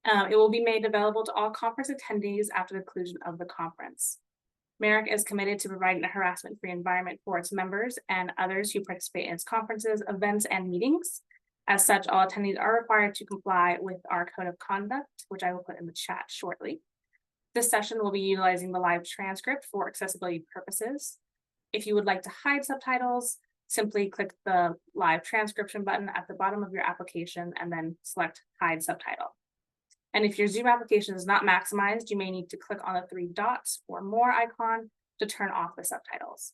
It will be made available to all conference attendees after the conclusion of the conference. MERIC is committed to providing a harassment-free environment for its members and others who participate in its conferences, events, and meetings. As such, all attendees are required to comply with our code of conduct, which I will put in the chat shortly. This session will be utilizing the live transcript for accessibility purposes. If you would like to hide subtitles, simply click the live transcription button at the bottom of your application and then select hide subtitle. And if your Zoom application is not maximized, you may need to click on the 3 dots or more icon to turn off the subtitles.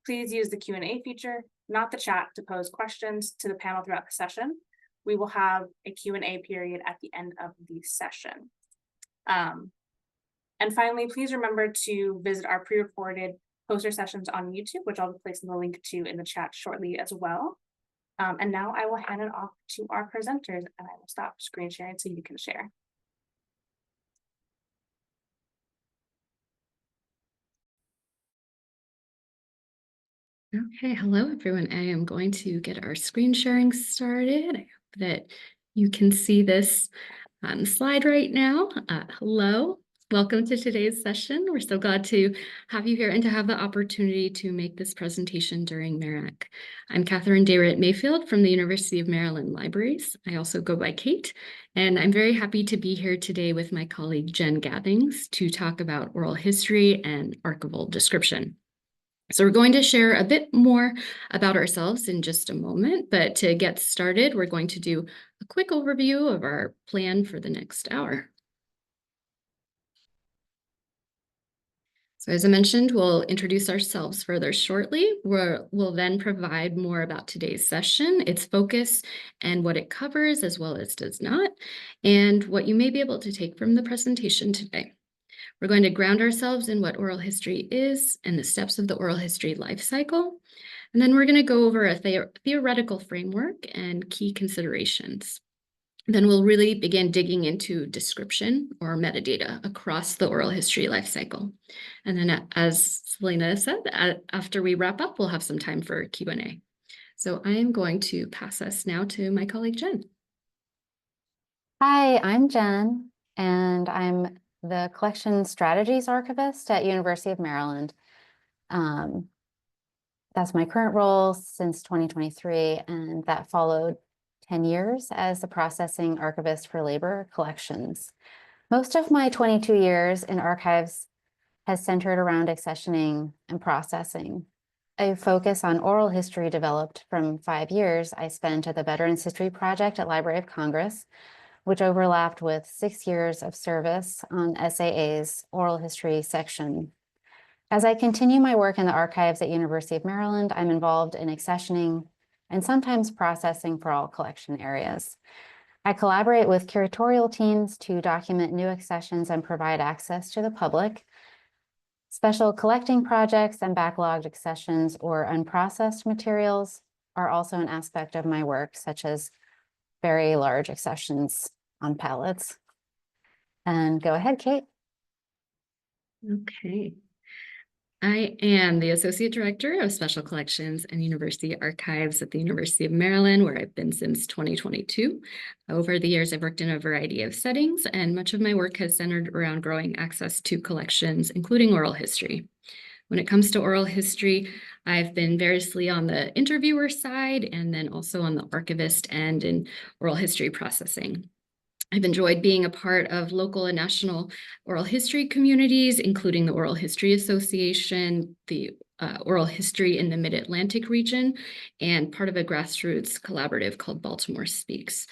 Please use the Q&A feature, not the chat, to pose questions to the panel throughout the session. We will have a Q&A period at the end of the session. And finally, please remember to visit our pre-recorded poster sessions on YouTube, which I'll be placing the link to in the chat shortly as well. And now I will hand it off to our presenters, and I will stop screen sharing so you can share. Okay, hello everyone. I am going to get our screen sharing started. I hope that you can see this on the slide right now. Hello, welcome to today's session. We're so glad to have you here and to have the opportunity to make this presentation during MERIC. I'm Catherine Dayrit Mayfield from the University of Maryland Libraries. I also go by Kate, and I'm very happy to be here today with my colleague Jen Gathings to talk about oral history and archival description. So we're going to share a bit more about ourselves in just a moment, but to get started, we're going to do a quick overview of our plan for the next hour. So as I mentioned, we'll introduce ourselves further shortly. We'll then provide more about today's session, its focus, and what it covers as well as does not, and what you may be able to take from the presentation today. We're going to ground ourselves in what oral history is and the steps of the oral history life cycle. And then we're going to go over a theoretical framework and key considerations. Then we'll really begin digging into description or metadata across the oral history life cycle. And then as Selena said, after we wrap up, we'll have some time for Q&A. So I am going to pass us now to my colleague, Jen. Hi, I'm Jen, and I'm the Collection Strategies Archivist at University of Maryland. That's my current role since 2023, and that followed 10 years as the processing archivist for labor collections. Most of my 22 years in archives has centered around accessioning and processing. A focus on oral history developed from 5 years I spent at the Veterans History Project at Library of Congress, which overlapped with 6 years of service on SAA's oral history section. As I continue my work in the archives at University of Maryland, I'm involved in accessioning and sometimes processing for all collection areas. I collaborate with curatorial teams to document new accessions and provide access to the public. Special collecting projects and backlogged accessions or unprocessed materials are also an aspect of my work, such as very large accessions on pallets. And go ahead, Kate. Okay. I am the Associate Director of Special Collections and University Archives at the University of Maryland, where I've been since 2022. Over the years, I've worked in a variety of settings, and much of my work has centered around growing access to collections, including oral history. When it comes to oral history, I've been variously on the interviewer side and then also on the archivist end in oral history processing. I've enjoyed being a part of local and national oral history communities, including the Oral History Association, the Oral History in the Mid-Atlantic region, and part of a grassroots collaborative called Baltimore Speaks.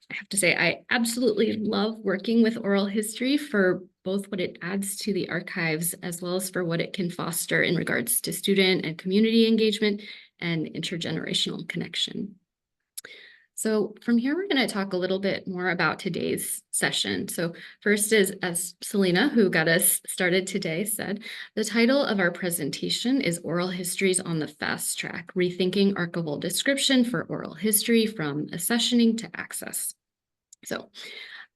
I have to say, I absolutely love working with oral history for both what it adds to the archives as well as for what it can foster in regards to student and community engagement and intergenerational connection. So from here, we're going to talk a little bit more about today's session. So first is, as Selena, who got us started today, said, the title of our presentation is Oral Histories on the Fast Track, Rethinking Archival Description for Oral History from Accessioning to Access. So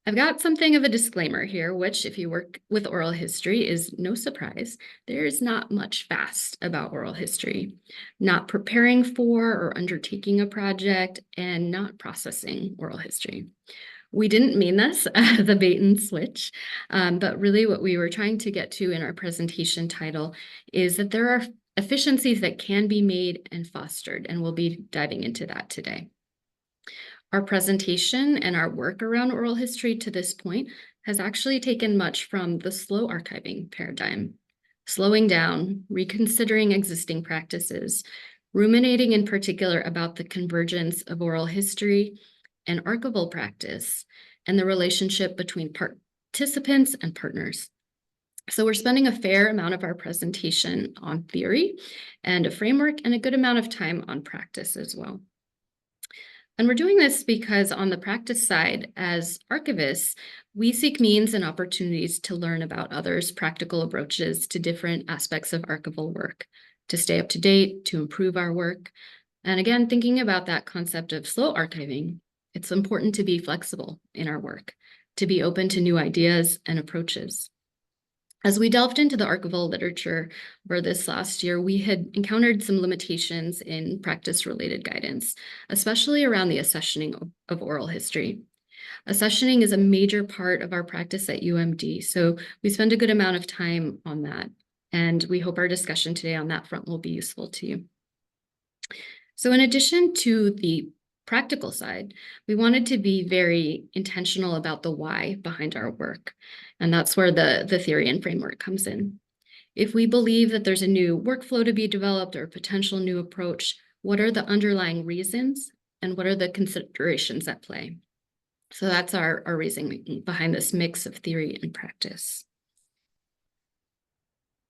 I've got something of a disclaimer here, which if you work with oral history is no surprise. There's not much fast about oral history, not preparing for or undertaking a project, and not processing oral history. We didn't mean this as a bait and switch, but really what we were trying to get to in our presentation title is that there are efficiencies that can be made and fostered, and we'll be diving into that today. Our presentation and our work around oral history to this point has actually taken much from the slow archiving paradigm, slowing down, reconsidering existing practices, ruminating in particular about the convergence of oral history and archival practice, and the relationship between participants and partners. So we're spending a fair amount of our presentation on theory and a framework, and a good amount of time on practice as well. And we're doing this because on the practice side, as archivists, we seek means and opportunities to learn about others' practical approaches to different aspects of archival work, to stay up to date, to improve our work. And again, thinking about that concept of slow archiving, it's important to be flexible in our work, to be open to new ideas and approaches. As we delved into the archival literature for this last year, we had encountered some limitations in practice-related guidance, especially around the accessioning of oral history. Accessioning is a major part of our practice at UMD, so we spend a good amount of time on that, and we hope our discussion today on that front will be useful to you. So in addition to the practical side, we wanted to be very intentional about the why behind our work. And that's where the theory and framework comes in. If we believe that there's a new workflow to be developed or a potential new approach, what are the underlying reasons and what are the considerations at play? So that's our reasoning behind this mix of theory and practice.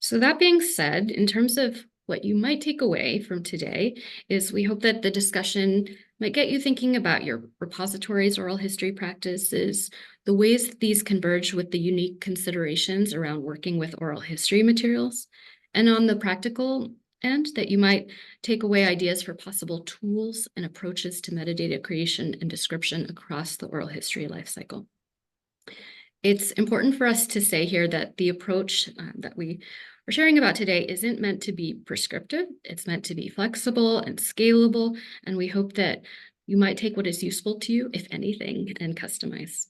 So that being said, in terms of what you might take away from today is we hope that the discussion might get you thinking about your repositories, oral history practices, the ways that these converge with the unique considerations around working with oral history materials, and on the practical end, that you might take away ideas for possible tools and approaches to metadata creation and description across the oral history lifecycle. It's important for us to say here that the approach that we're sharing about today isn't meant to be prescriptive. It's meant to be flexible and scalable, and we hope that you might take what is useful to you, if anything, and customize.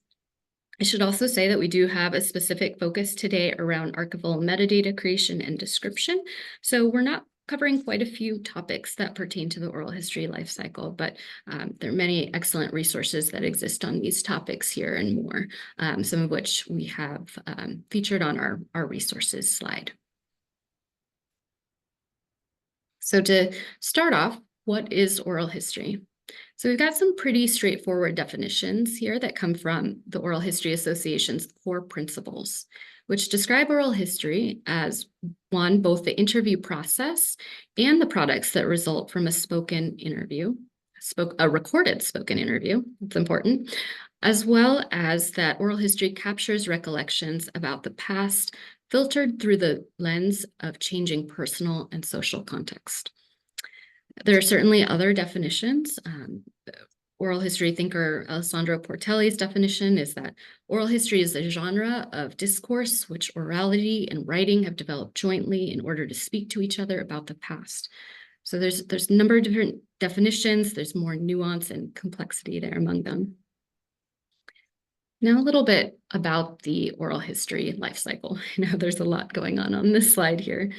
I should also say that we do have a specific focus today around archival metadata creation and description. So we're not covering quite a few topics that pertain to the oral history lifecycle, but there are many excellent resources that exist on these topics here and more, some of which we have featured on our resources slide. So to start off, what is oral history? So we've got some pretty straightforward definitions here that come from the Oral History Association's core principles, which describe oral history as one, both the interview process and the products that result from a spoken interview, a recorded spoken interview, it's important, as well as that oral history captures recollections about the past, filtered through the lens of changing personal and social context. There are certainly other definitions. Oral history thinker Alessandro Portelli's definition is that oral history is a genre of discourse which orality and writing have developed jointly in order to speak to each other about the past. So there's a number of different definitions. There's more nuance and complexity there among them. Now a little bit about the oral history lifecycle. I know there's a lot going on this slide here.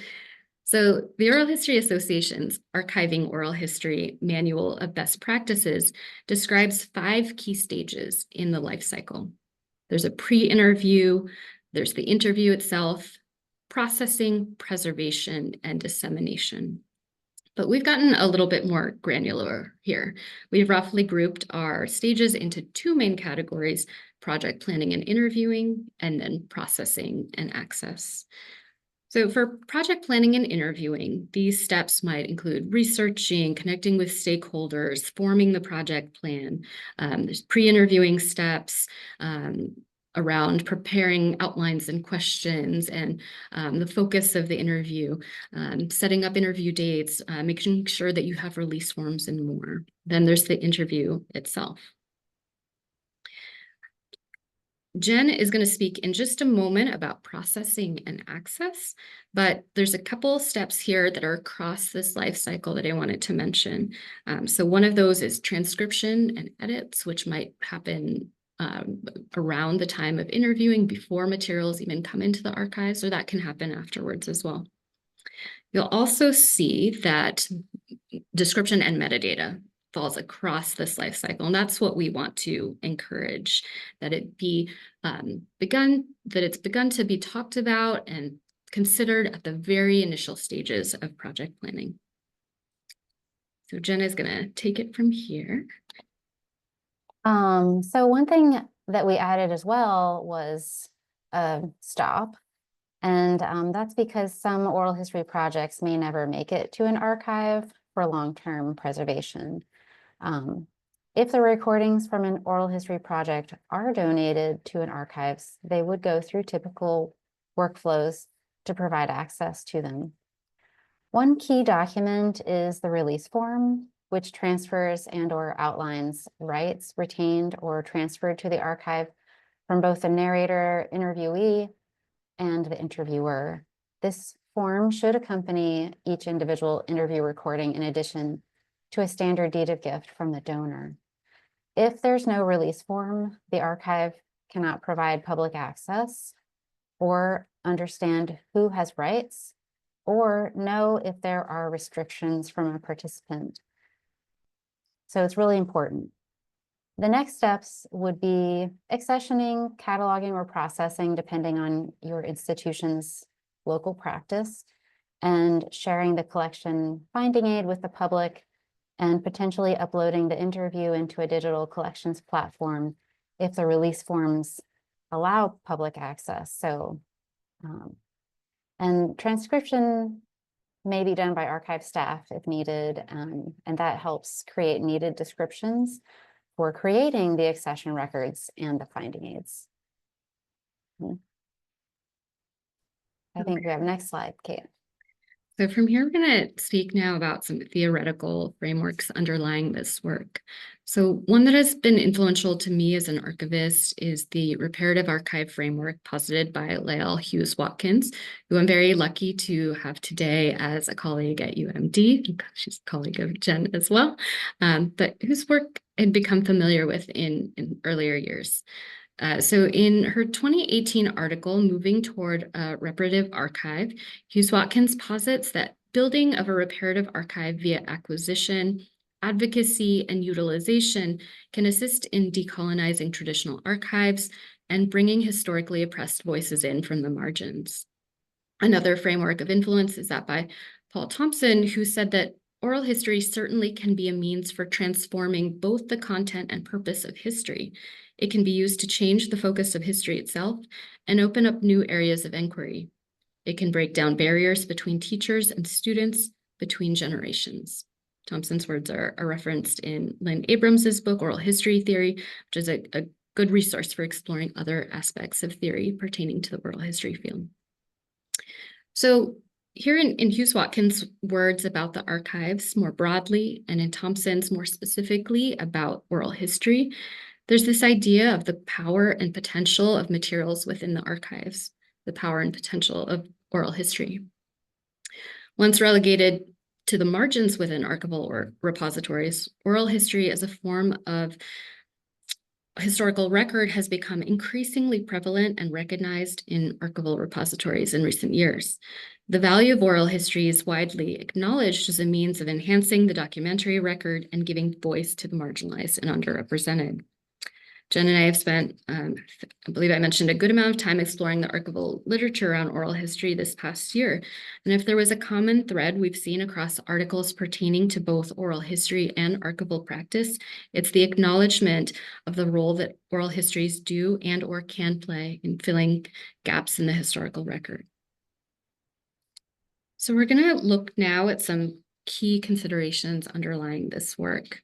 So the Oral History Association's Archiving Oral History Manual of Best Practices describes 5 key stages in the life cycle. There's a pre-interview, there's the interview itself, processing, preservation, and dissemination. But we've gotten a little bit more granular here. We've roughly grouped our stages into 2 main categories: project planning and interviewing, and then processing and access. So for project planning and interviewing, these steps might include researching, connecting with stakeholders, forming the project plan. There's pre-interviewing steps around preparing outlines and questions and the focus of the interview, setting up interview dates, making sure that you have release forms and more. Then there's the interview itself. Jen is going to speak in just a moment about processing and access, but there's a couple steps here that are across this life cycle that I wanted to mention. So one of those is transcription and edits, which might happen around the time of interviewing, before materials even come into the archives, or that can happen afterwards as well. You'll also see that description and metadata falls across this life cycle, and that's what we want to encourage, that it be it's begun to be talked about and considered at the very initial stages of project planning. So Jenna is going to take it from here. So one thing that we added as well was a stop. And that's because some oral history projects may never make it to an archive for long-term preservation. If the recordings from an oral history project are donated to an archives, they would go through typical workflows to provide access to them. One key document is the release form, which transfers and/or outlines rights retained or transferred to the archive from both the narrator, interviewee, and the interviewer. This form should accompany each individual interview recording in addition to a standard deed of gift from the donor. If there's no release form, the archive cannot provide public access or understand who has rights or know if there are restrictions from a participant. So it's really important. The next steps would be accessioning, cataloging, or processing, depending on your institution's local practice, and sharing the collection finding aid with the public, and potentially uploading the interview into a digital collections platform if the release forms allow public access. So, and transcription may be done by archive staff if needed, and that helps create needed descriptions for creating the accession records and the finding aids. I think we have next slide, Kate. So from here, we're going to speak now about some theoretical frameworks underlying this work. So one that has been influential to me as an archivist is the reparative archive framework posited by Lael Hughes Watkins, who I'm very lucky to have today as a colleague at UMD. She's a colleague of Jen as well, but whose work I'd become familiar with in earlier years. So in her 2018 article, Moving Toward a Reparative Archive, Hughes Watkins posits that building of a reparative archive via acquisition, advocacy, and utilization can assist in decolonizing traditional archives and bringing historically oppressed voices in from the margins. Another framework of influence is that by Paul Thompson, who said that oral history certainly can be a means for transforming both the content and purpose of history. It can be used to change the focus of history itself and open up new areas of inquiry. It can break down barriers between teachers and students, between generations. Thompson's words are referenced in Lynn Abrams's book, Oral History Theory, which is a good resource for exploring other aspects of theory pertaining to the oral history field. So here in Hughes Watkins' words about the archives more broadly, and in Thompson's more specifically about oral history, there's this idea of the power and potential of materials within the archives, the power and potential of oral history. Once relegated to the margins within archival or repositories, oral history as a form of historical record has become increasingly prevalent and recognized in archival repositories in recent years. The value of oral history is widely acknowledged as a means of enhancing the documentary record and giving voice to the marginalized and underrepresented. Jen and I have spent, I believe I mentioned, a good amount of time exploring the archival literature around oral history this past year. And if there was a common thread we've seen across articles pertaining to both oral history and archival practice, it's the acknowledgement of the role that oral histories do and or can play in filling gaps in the historical record. So we're going to look now at some key considerations underlying this work.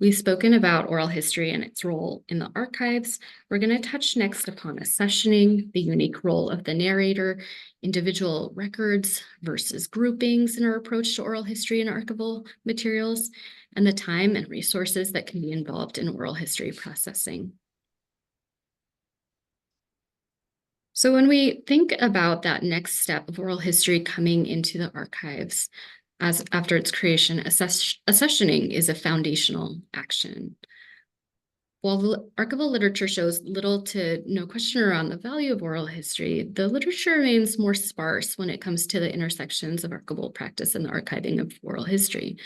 We've spoken about oral history and its role in the archives. We're going to touch next upon accessioning, the unique role of the narrator, individual records versus groupings in our approach to oral history and archival materials, and the time and resources that can be involved in oral history processing. So when we think about that next step of oral history coming into the archives, after its creation, accessioning is a foundational action. While the archival literature shows little to no question around the value of oral history, the literature remains more sparse when it comes to the intersections of archival practice and the archiving of oral history.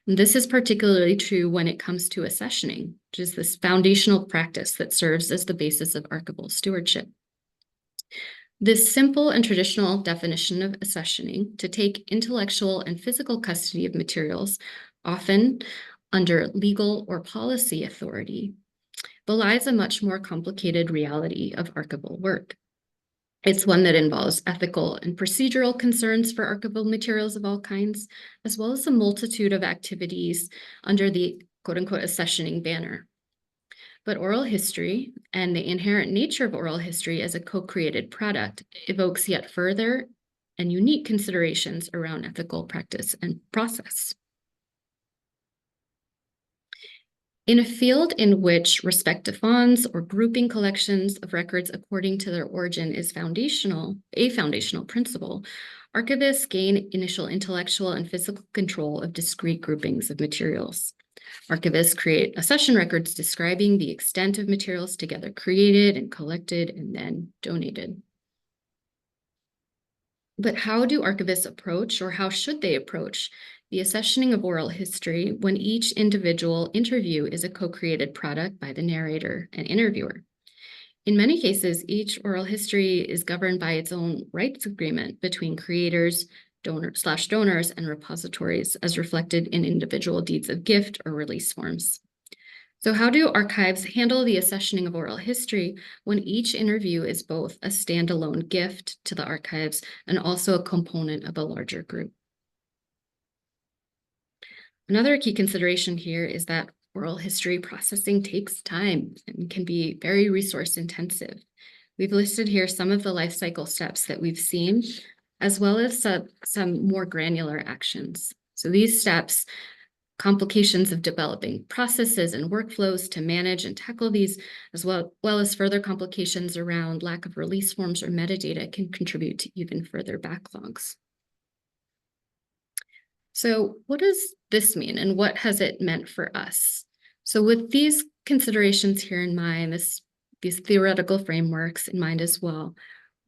And this is particularly true when it comes to accessioning, which is this foundational practice that serves as the basis of archival stewardship. This simple and traditional definition of accessioning, to take intellectual and physical custody of materials, often under legal or policy authority, belies a much more complicated reality of archival work. It's one that involves ethical and procedural concerns for archival materials of all kinds, as well as a multitude of activities under the quote-unquote accessioning banner. But oral history and the inherent nature of oral history as a co-created product evokes yet further and unique considerations around ethical practice and process. In a field in which respect to fonds or grouping collections of records according to their origin is a foundational principle, archivists gain initial intellectual and physical control of discrete groupings of materials. Archivists create accession records describing the extent of materials together created and collected and then donated. But how do archivists approach, or how should they approach, the accessioning of oral history when each individual interview is a co-created product by the narrator and interviewer? In many cases, each oral history is governed by its own rights agreement between creators, donors, and repositories, as reflected in individual deeds of gift or release forms. So how do archives handle the accessioning of oral history when each interview is both a standalone gift to the archives and also a component of a larger group? Another key consideration here is that oral history processing takes time and can be very resource intensive. We've listed here some of the life cycle steps that we've seen, as well as some more granular actions. So these steps, complications of developing processes and workflows to manage and tackle these, as well as further complications around lack of release forms or metadata, can contribute to even further backlogs. So what does this mean, and what has it meant for us? So with these considerations here in mind, these theoretical frameworks in mind as well,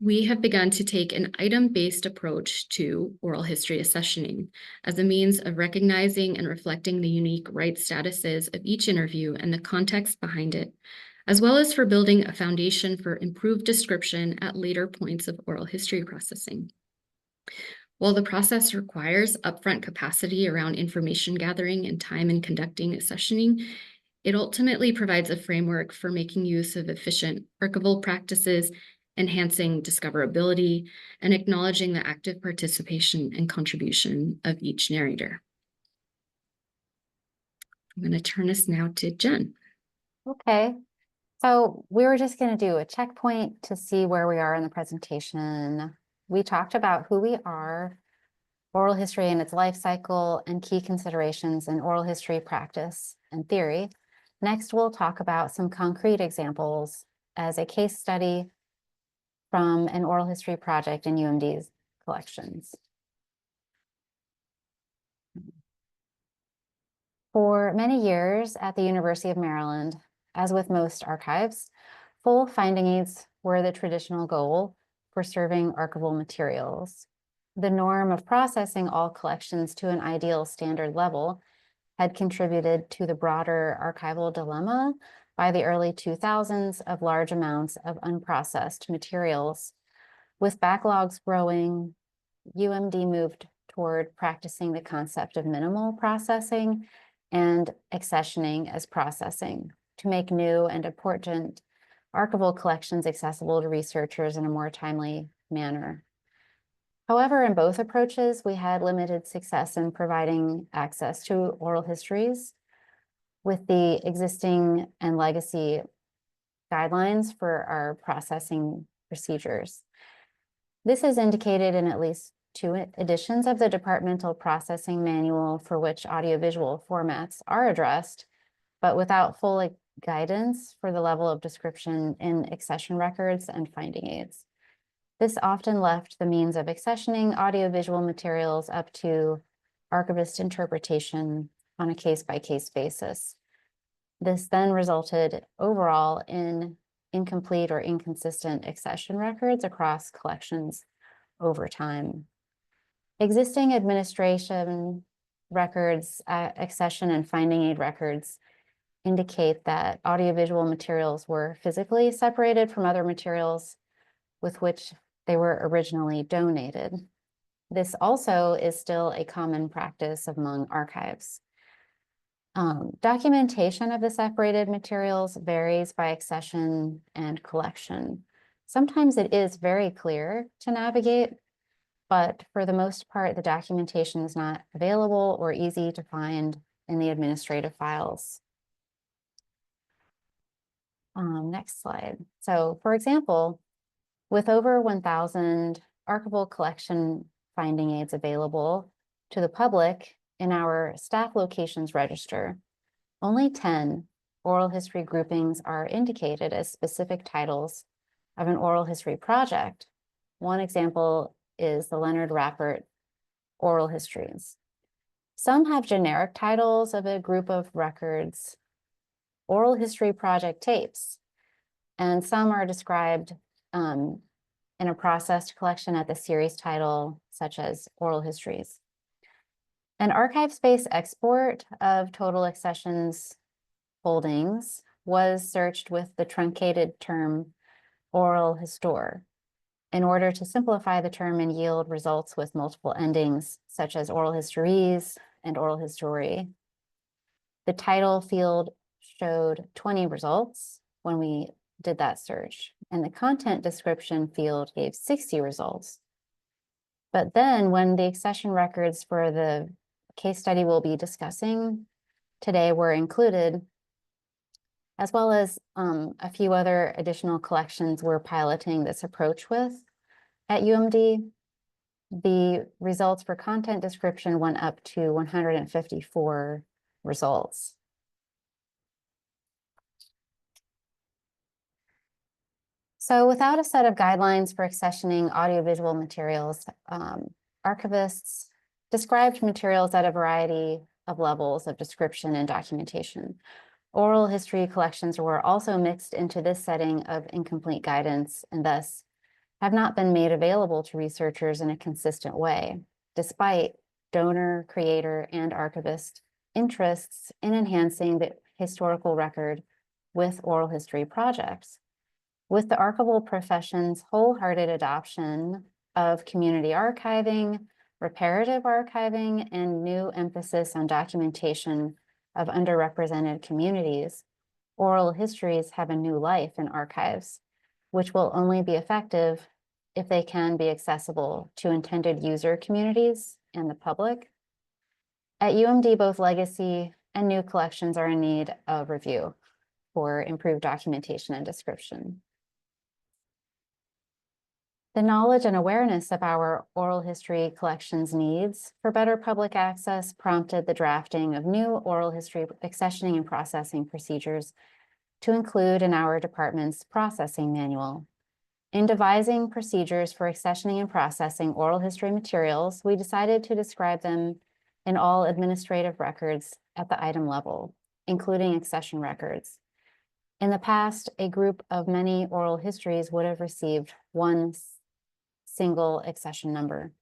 we have begun to take an item-based approach to oral history accessioning as a means of recognizing and reflecting the unique rights statuses of each interview and the context behind it, as well as for building a foundation for improved description at later points of oral history processing. While the process requires upfront capacity around information gathering and time in conducting accessioning, it ultimately provides a framework for making use of efficient archival practices, enhancing discoverability, and acknowledging the active participation and contribution of each narrator. I'm going to turn us now to Jen. Okay, so we were just going to do a checkpoint to see where we are in the presentation. We talked about who we are, oral history and its life cycle, and key considerations in oral history practice and theory. Next, we'll talk about some concrete examples as a case study from an oral history project in UMD's collections. For many years at the University of Maryland, as with most archives, full finding aids were the traditional goal for serving archival materials. The norm of processing all collections to an ideal standard level had contributed to the broader archival dilemma by the early 2000s of large amounts of unprocessed materials. With backlogs growing, UMD moved toward practicing the concept of minimal processing and accessioning as processing to make new and important archival collections accessible to researchers in a more timely manner. However, in both approaches, we had limited success in providing access to oral histories with the existing and legacy guidelines for our processing procedures. This is indicated in at least 2 editions of the Departmental Processing Manual, for which audiovisual formats are addressed, but without full guidance for the level of description in accession records and finding aids. This often left the means of accessioning audiovisual materials up to archivist interpretation on a case-by-case basis. This then resulted overall in incomplete or inconsistent accession records across collections over time. Existing administration records, accession and finding aid records indicate that audiovisual materials were physically separated from other materials with which they were originally donated. This also is still a common practice among archives. Documentation of the separated materials varies by accession and collection. Sometimes it is very clear to navigate, but for the most part, the documentation is not available or easy to find in the administrative files. Next slide. So for example, with over 1,000 archival collection finding aids available to the public in our staff locations register, only 10 oral history groupings are indicated as specific titles of an oral history project. One example is the Leonard Rappert Oral Histories. Some have generic titles of a group of records, oral history project tapes, and some are described in a processed collection at the series title, such as oral histories. An archive space export of total accessions holdings was searched with the truncated term oral histor in order to simplify the term and yield results with multiple endings, such as oral histories and oral history. The title field showed 20 results when we did that search, and the content description field gave 60 results. But then when the accession records for the case study we'll be discussing today were included, as well as a few other additional collections we're piloting this approach with at UMD, the results for content description went up to 154 results. So without a set of guidelines for accessioning audiovisual materials, archivists described materials at a variety of levels of description and documentation. Oral history collections were also mixed into this setting of incomplete guidance and thus have not been made available to researchers in a consistent way, despite donor, creator, and archivist interests in enhancing the historical record with oral history projects. With the archival profession's wholehearted adoption of community archiving, reparative archiving, and new emphasis on documentation of underrepresented communities, oral histories have a new life in archives, which will only be effective if they can be accessible to intended user communities and the public. At UMD, both legacy and new collections are in need of review for improved documentation and description. The knowledge and awareness of our oral history collections needs for better public access prompted the drafting of new oral history accessioning and processing procedures to include in our department's processing manual. In devising procedures for accessioning and processing oral history materials, we decided to describe them in all administrative records at the item level, including accession records. In the past, a group of many oral histories would have received one single accession number.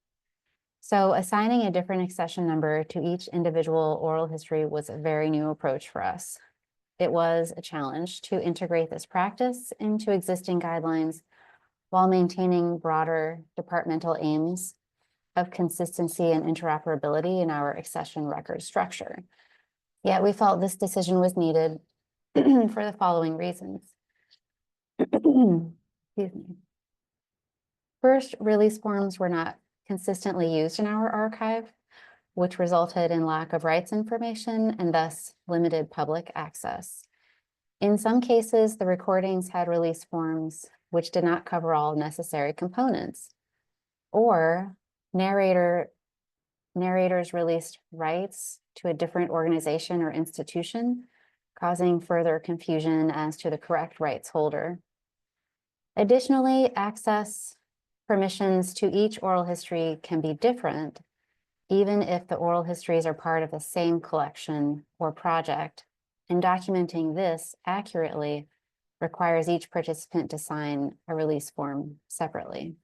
So assigning a different accession number to each individual oral history was a very new approach for us. It was a challenge to integrate this practice into existing guidelines while maintaining broader departmental aims of consistency and interoperability in our accession record structure. Yet we felt this decision was needed for the following reasons. Excuse me. First, release forms were not consistently used in our archive, which resulted in lack of rights information and thus limited public access. In some cases, the recordings had release forms which did not cover all necessary components, or narrators released rights to a different organization or institution, causing further confusion as to the correct rights holder. Additionally, access permissions to each oral history can be different, even if the oral histories are part of the same collection or project, and documenting this accurately requires each participant to sign a release form separately.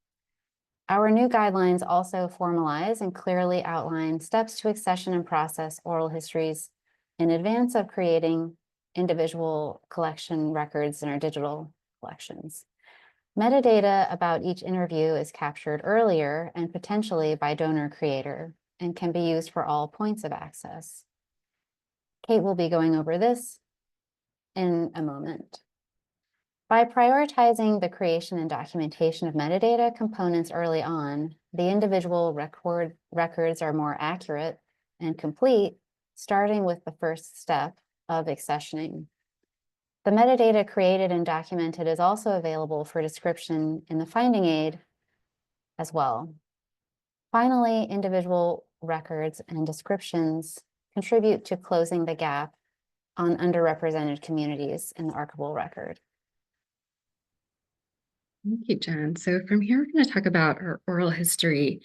Our new guidelines also formalize and clearly outline steps to accession and process oral histories in advance of creating individual collection records in our digital collections. Metadata about each interview is captured earlier and potentially by donor creator and can be used for all points of access. Kate will be going over this in a moment. By prioritizing the creation and documentation of metadata components early on, the individual records are more accurate and complete, starting with the first step of accessioning. The metadata created and documented is also available for description in the finding aid as well. Finally, individual records and descriptions contribute to closing the gap on underrepresented communities in the archival record. Thank you, Jen. So from here, we're going to talk about our oral history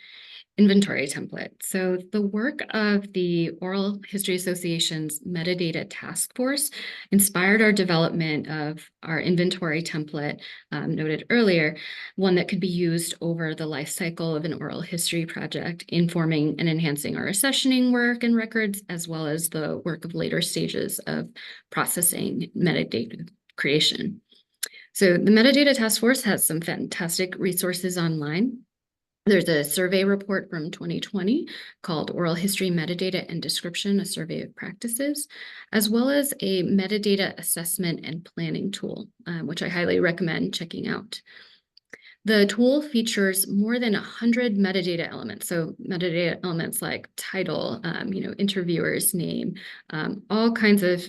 inventory template. So the work of the Oral History Association's metadata task force inspired our development of our inventory template noted earlier, one that could be used over the life cycle of an oral history project, informing and enhancing our accessioning work and records, as well as the work of later stages of processing metadata creation. So the metadata task force has some fantastic resources online. There's a survey report from 2020 called Oral History Metadata and Description, a Survey of Practices, as well as a metadata assessment and planning tool, which I highly recommend checking out. The tool features more than 100 metadata elements. So metadata elements like title, interviewer's name, all kinds of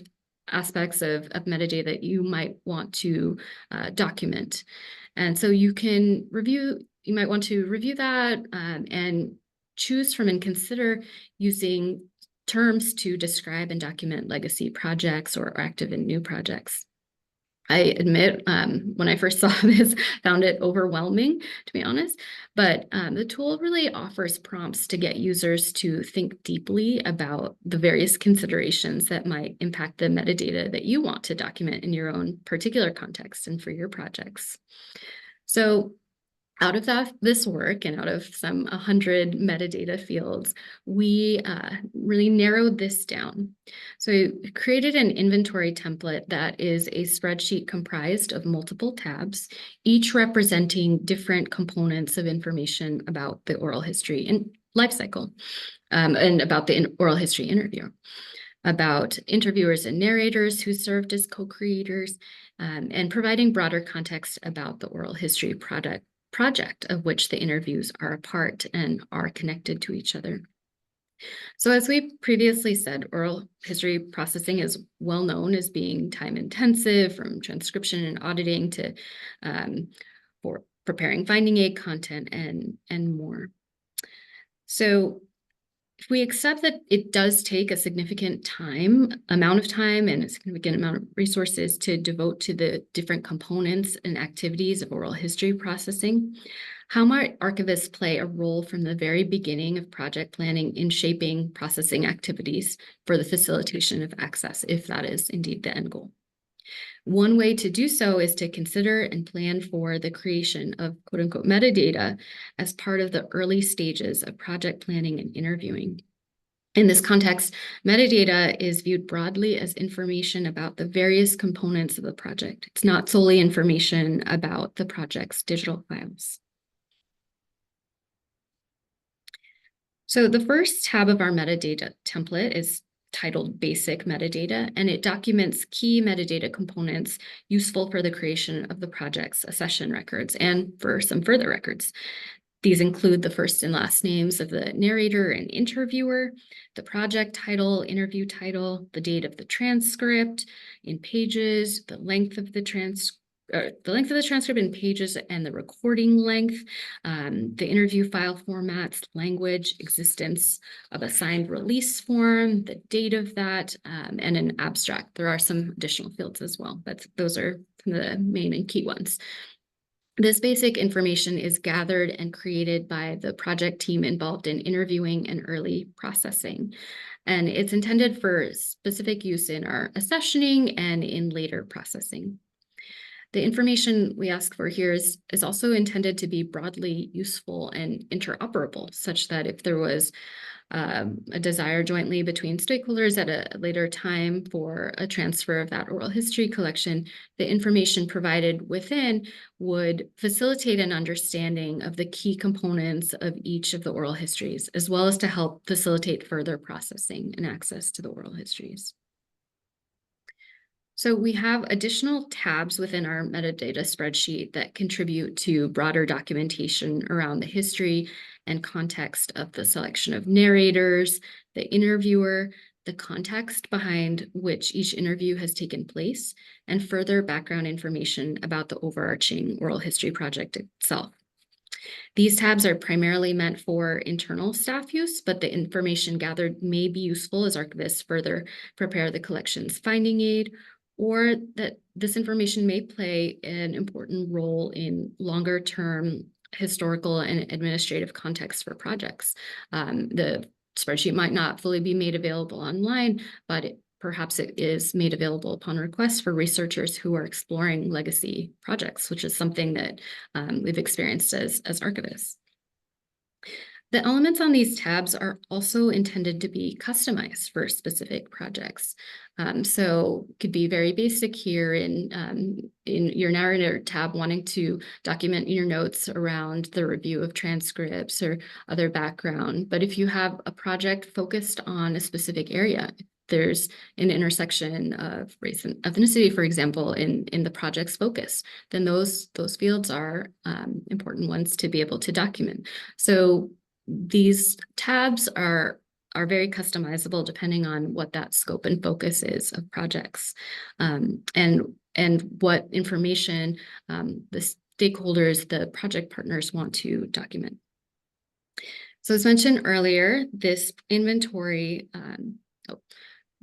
aspects of metadata that you might want to document. And so you might want to review that and choose from and consider using terms to describe and document legacy projects or active and new projects. I admit, when I first saw this, found it overwhelming, to be honest, but the tool really offers prompts to get users to think deeply about the various considerations that might impact the metadata that you want to document in your own particular context and for your projects. So out of this work and out of some 100 metadata fields, we really narrowed this down. So we created an inventory template that is a spreadsheet comprised of multiple tabs, each representing different components of information about the oral history and life cycle, and about the oral history interview, about interviewers and narrators who served as co-creators, and providing broader context about the oral history project of which the interviews are a part and are connected to each other. So as we previously said, oral history processing is well known as being time intensive, from transcription and auditing to for preparing finding aid content and more. So if we accept that it does take a significant amount of time and a significant amount of resources to devote to the different components and activities of oral history processing, how might archivists play a role from the very beginning of project planning in shaping processing activities for the facilitation of access, if that is indeed the end goal? One way to do so is to consider and plan for the creation of quote-unquote metadata as part of the early stages of project planning and interviewing. In this context, metadata is viewed broadly as information about the various components of the project. It's not solely information about the project's digital files. So the first tab of our metadata template is titled Basic Metadata, and it documents key metadata components useful for the creation of the project's accession records and for some further records. These include the first and last names of the narrator and interviewer, the project title, interview title, the date of the transcript in pages, the length of the transcript in pages and the recording length, the interview file formats, language, existence of a signed release form, the date of that, and an abstract. There are some additional fields as well, but those are the main and key ones. This basic information is gathered and created by the project team involved in interviewing and early processing. and it's intended for specific use in our accessioning and in later processing. The information we ask for here is also intended to be broadly useful and interoperable, such that if there was a desire jointly between stakeholders at a later time for a transfer of that oral history collection, the information provided within would facilitate an understanding of the key components of each of the oral histories, as well as to help facilitate further processing and access to the oral histories. So we have additional tabs within our metadata spreadsheet that contribute to broader documentation around the history and context of the selection of narrators, the interviewer, the context behind which each interview has taken place, and further background information about the overarching oral history project itself. These tabs are primarily meant for internal staff use, but the information gathered may be useful as archivists further prepare the collection's finding aid, or that this information may play an important role in longer-term historical and administrative context for projects. The spreadsheet might not fully be made available online, but perhaps it is made available upon request for researchers who are exploring legacy projects, which is something that we've experienced as archivists. The elements on these tabs are also intended to be customized for specific projects. So it could be very basic here in your narrator tab, wanting to document your notes around the review of transcripts or other background. But if you have a project focused on a specific area, there's an intersection of race and ethnicity, for example, in the project's focus, then those fields are important ones to be able to document. So these tabs are very customizable depending on what that scope and focus is of projects, and what information the stakeholders, the project partners want to document. So as mentioned earlier, this inventory, I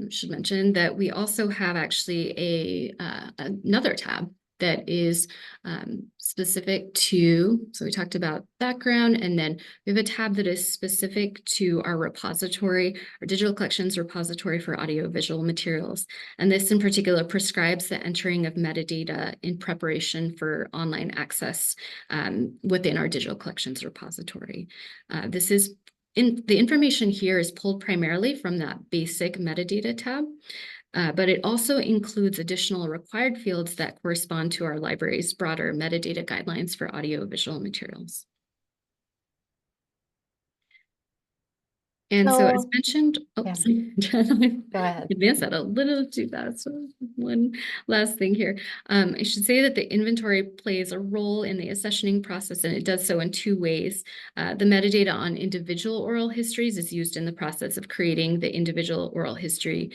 should mention that we also have actually another tab that is specific to, so we talked about background, and then we have a tab that is specific to our repository, our digital collections repository for audiovisual materials. And this in particular prescribes the entering of metadata in preparation for online access within our digital collections repository. The information here is pulled primarily from that basic metadata tab, but it also includes additional required fields that correspond to our library's broader metadata guidelines for audiovisual materials. And so as mentioned, sorry, Go ahead. Advance that a little too fast. So one last thing here. I should say that the inventory plays a role in the accessioning process, and it does so in two ways. The metadata on individual oral histories is used in the process of creating the individual oral history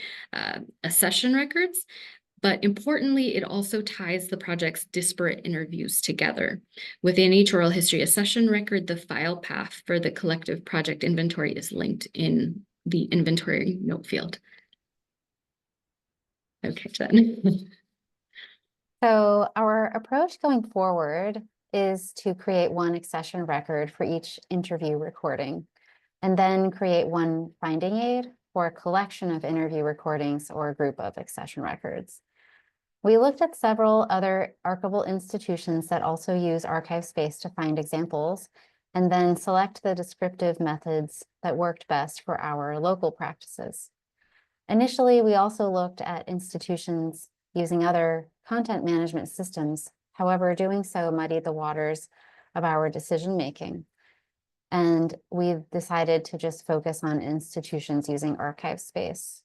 accession records. But importantly, it also ties the project's disparate interviews together. Within each oral history accession record, the file path for the collective project inventory is linked in the inventory note field. Okay, Jen. So our approach going forward is to create one accession record for each interview recording, and then create one finding aid for a collection of interview recordings or a group of accession records. We looked at several other archival institutions that also use archive space to find examples, and then select the descriptive methods that worked best for our local practices. Initially, we also looked at institutions using other content management systems. However, doing so muddied the waters of our decision-making. And we've decided to just focus on institutions using archive space.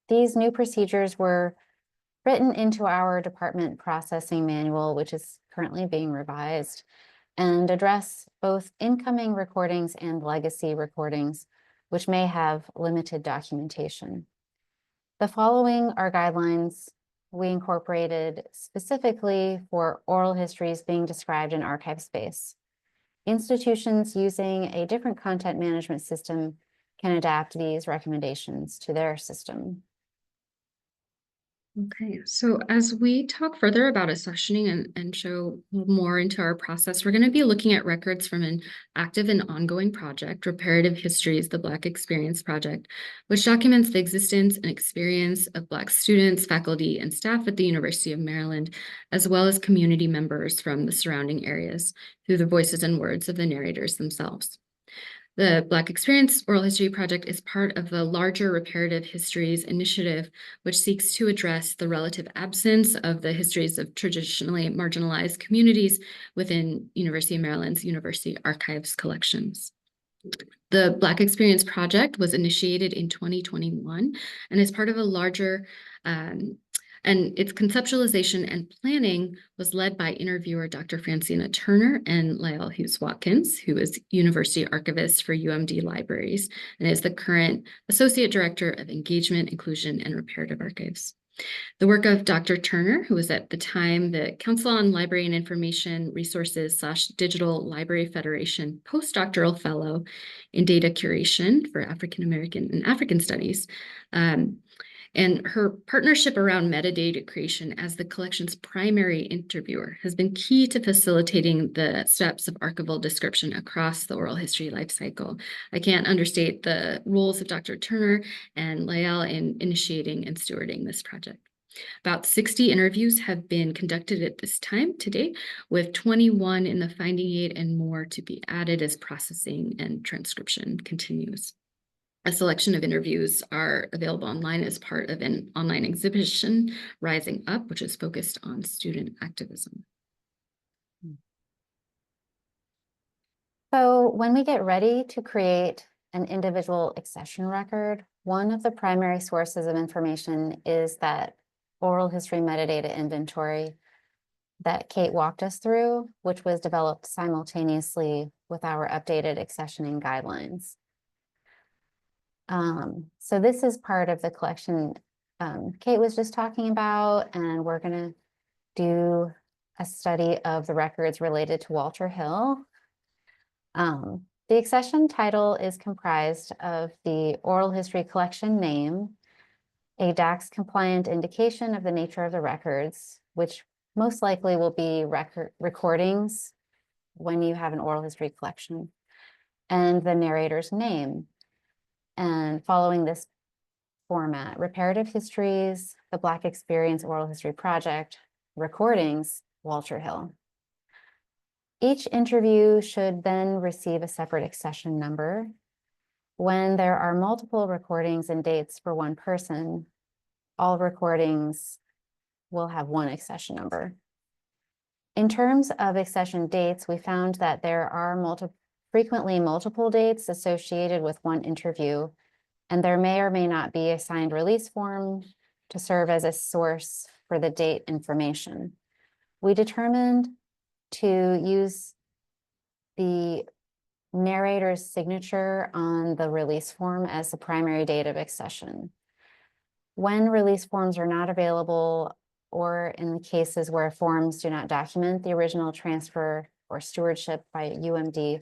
These new procedures were written into our department processing manual, which is currently being revised, and address both incoming recordings and legacy recordings, which may have limited documentation. The following are guidelines we incorporated specifically for oral histories being described in archive space. Institutions using a different content management system can adapt these recommendations to their system. Okay, so as we talk further about accessioning and show more into our process, we're going to be looking at records from an active and ongoing project, Reparative Histories, the Black Experience Project, which documents the existence and experience of Black students, faculty, and staff at the University of Maryland, as well as community members from the surrounding areas through the voices and words of the narrators themselves. The Black Experience Oral History Project is part of the larger Reparative Histories initiative, which seeks to address the relative absence of the histories of traditionally marginalized communities within University of Maryland's University Archives collections. The Black Experience Project was initiated in 2021 and is part of a larger and its conceptualization and planning was led by interviewer Dr. Francina Turner and Lael Hughes Watkins, who is University Archivist for UMD Libraries and is the current Associate Director of Engagement, Inclusion, and Reparative Archives. The work of Dr. Turner, who was at the time the Council on Library and Information Resources / Digital Library Federation postdoctoral fellow in data curation for African American and African Studies, and her partnership around metadata creation as the collection's primary interviewer has been key to facilitating the steps of archival description across the oral history lifecycle. I can't understate the roles of Dr. Turner and Lael in initiating and stewarding this project. About 60 interviews have been conducted at this time to date, with 21 in the finding aid and more to be added as processing and transcription continues. A selection of interviews are available online as part of an online exhibition, Rising Up, which is focused on student activism. So when we get ready to create an individual accession record, one of the primary sources of information is that oral history metadata inventory that Kate walked us through, which was developed simultaneously with our updated accessioning guidelines. So this is part of the collection Kate was just talking about, and we're going to do a study of the records related to Walter Hill. The accession title is comprised of the oral history collection name, a DACS-compliant indication of the nature of the records, which most likely will be recordings when you have an oral history collection, and the narrator's name. And following this format, Reparative Histories, the Black Experience Oral History Project, recordings, Walter Hill. Each interview should then receive a separate accession number. When there are multiple recordings and dates for one person, all recordings will have one accession number. In terms of accession dates, we found that there are frequently multiple dates associated with one interview, and there may or may not be a signed release form to serve as a source for the date information. We determined to use the narrator's signature on the release form as the primary date of accession. When release forms are not available, or in the cases where forms do not document the original transfer or stewardship by UMD,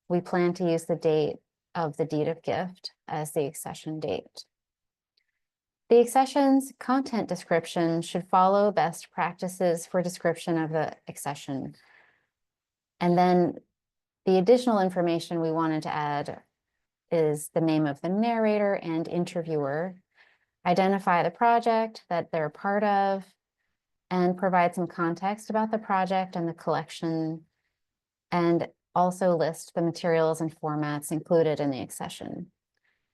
we plan to use the date of the deed of gift as the accession date. The accession's content description should follow best practices for description of the accession. And then the additional information we wanted to add is the name of the narrator and interviewer, identify the project that they're part of, and provide some context about the project and the collection, and also list the materials and formats included in the accession.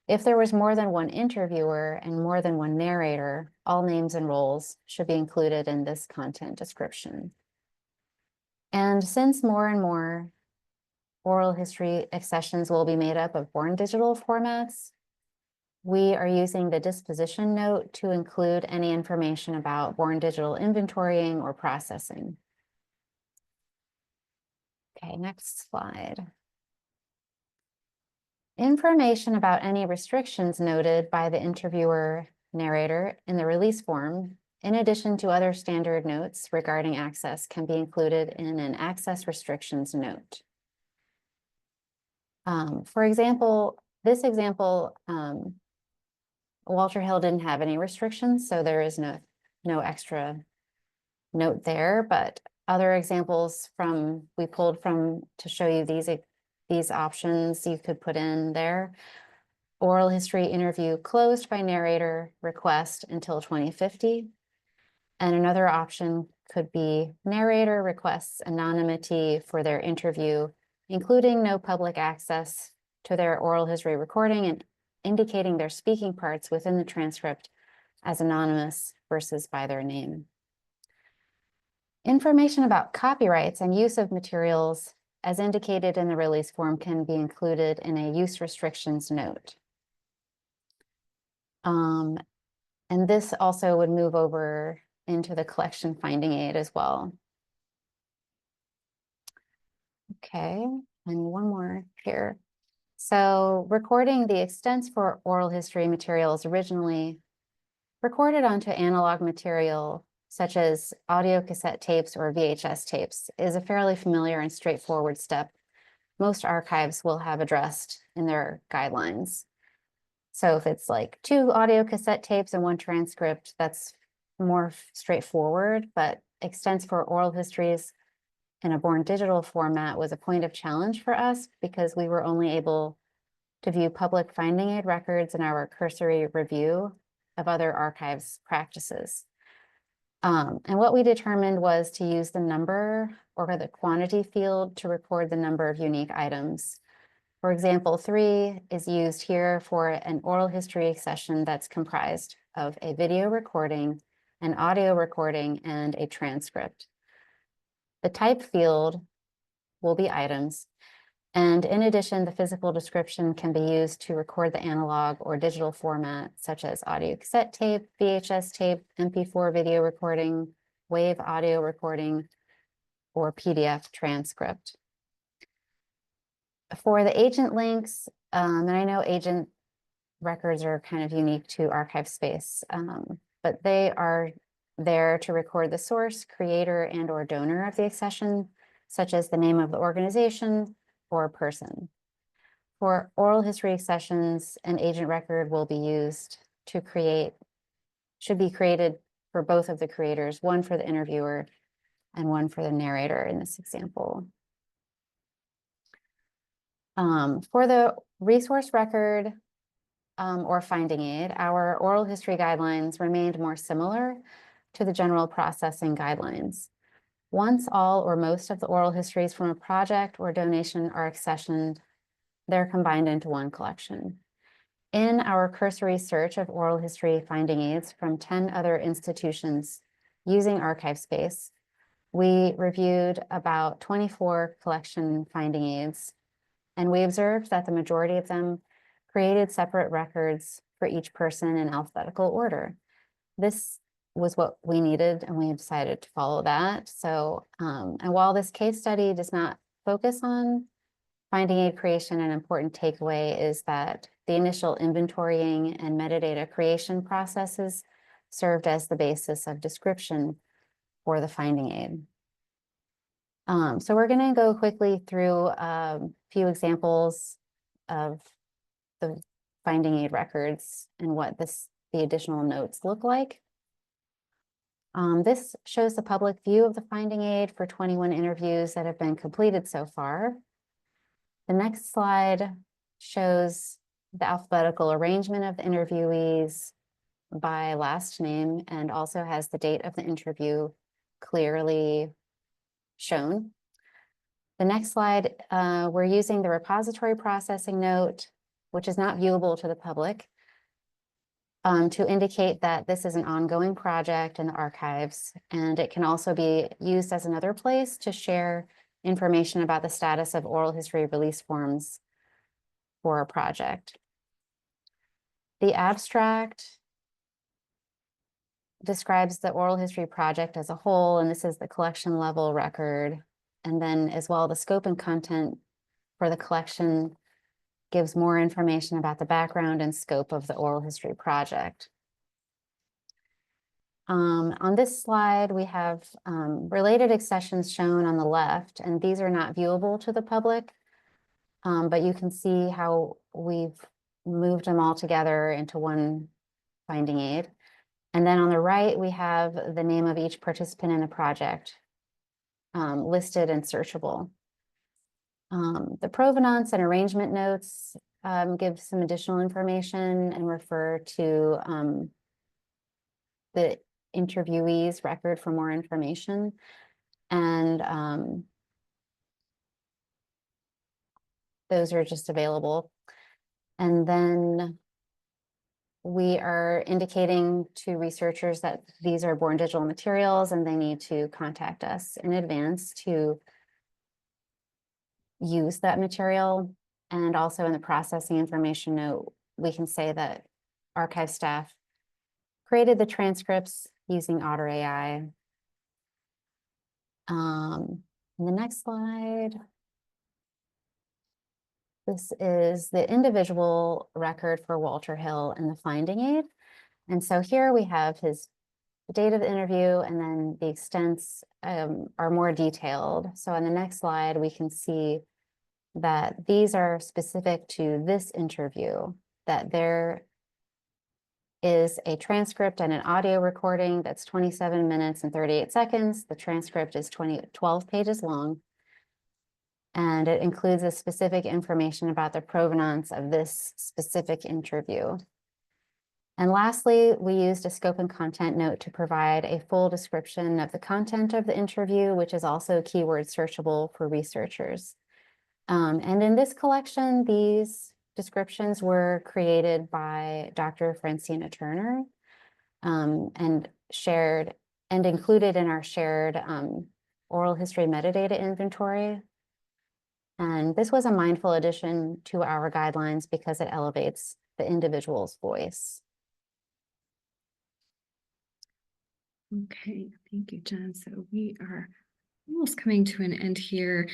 If there was more than one interviewer and more than one narrator, all names and roles should be included in this content description. And since more and more oral history accessions will be made up of born digital formats, we are using the disposition note to include any information about born digital inventorying or processing. Okay, next slide. Information about any restrictions noted by the interviewer narrator in the release form, in addition to other standard notes regarding access, can be included in an access restrictions note. For example, this example, Walter Hill didn't have any restrictions, so there is no no extra note there, but other examples we pulled from to show you these options you could put in there. Oral history interview closed by narrator request until 2050. And another option could be narrator requests anonymity for their interview, including no public access to their oral history recording and indicating their speaking parts within the transcript as anonymous versus by their name. Information about copyrights and use of materials as indicated in the release form can be included in a use restrictions note. And this also would move over into the collection finding aid as well. Okay, and one more here. So recording the extents for oral history materials originally recorded onto analog material, such as audio cassette tapes or VHS tapes, is a fairly familiar and straightforward step most archives will have addressed in their guidelines. So if it's like 2 audio cassette tapes and 1 transcript, that's more straightforward, but extents for oral histories in a born digital format was a point of challenge for us because we were only able to view public finding aid records in our cursory review of other archives practices. And what we determined was to use the number or the quantity field to record the number of unique items. For example, 3 is used here for an oral history session that's comprised of a video recording, an audio recording, and a transcript. The type field will be items. And in addition, the physical description can be used to record the analog or digital format, such as audio cassette tape, VHS tape, MP4 video recording, WAV audio recording, or PDF transcript. For the agent links, and I know agent records are kind of unique to archive space, but they are there to record the source, creator, and or donor of the accession, such as the name of the organization or person. For oral history accessions, an agent record will be used to should be created for both of the creators, one for the interviewer and one for the narrator in this example. For the resource record or finding aid, our oral history guidelines remained more similar to the general processing guidelines. Once all or most of the oral histories from a project or donation are accessioned, they're combined into one collection. In our cursory search of oral history finding aids from 10 other institutions using archive space, we reviewed about 24 collection finding aids, and we observed that the majority of them created separate records for each person in alphabetical order. This was what we needed, and we decided to follow that. So, and while this case study does not focus on finding aid creation, an important takeaway is that the initial inventorying and metadata creation processes served as the basis of description for the finding aid. So we're going to go quickly through a few examples of the finding aid records and what the additional notes look like. This shows the public view of the finding aid for 21 interviews that have been completed so far. The next slide shows the alphabetical arrangement of the interviewees by last name and also has the date of the interview clearly shown. The next slide, we're using the repository processing note, which is not viewable to the public, to indicate that this is an ongoing project in the archives, and it can also be used as another place to share information about the status of oral history release forms for a project. The abstract describes the oral history project as a whole, and this is the collection level record. And then as well, the scope and content for the collection gives more information about the background and scope of the oral history project. On this slide, we have related accessions shown on the left, and these are not viewable to the public, but you can see how we've moved them all together into one finding aid. And then on the right, we have the name of each participant in the project listed and searchable. The provenance and arrangement notes give some additional information and refer to the interviewee's record for more information. And those are just available. And then we are indicating to researchers that these are born digital materials and they need to contact us in advance to use that material. And also in the processing information note, we can say that archive staff created the transcripts using Otter AI. The next slide. This is the individual record for Walter Hill and the finding aid. And so here we have his date of the interview, and then the extents are more detailed. So on the next slide, we can see that these are specific to this interview, that there is a transcript and an audio recording that's 27 minutes and 38 seconds. The transcript is 12 pages long. And it includes a specific information about the provenance of this specific interview. And lastly, we used a scope and content note to provide a full description of the content of the interview, which is also keyword searchable for researchers. And in this collection, these descriptions were created by Dr. Francina Turner and shared and included in our shared oral history metadata inventory. And this was a mindful addition to our guidelines because it elevates the individual's voice. Okay, thank you, Jen. So we are almost coming to an end here.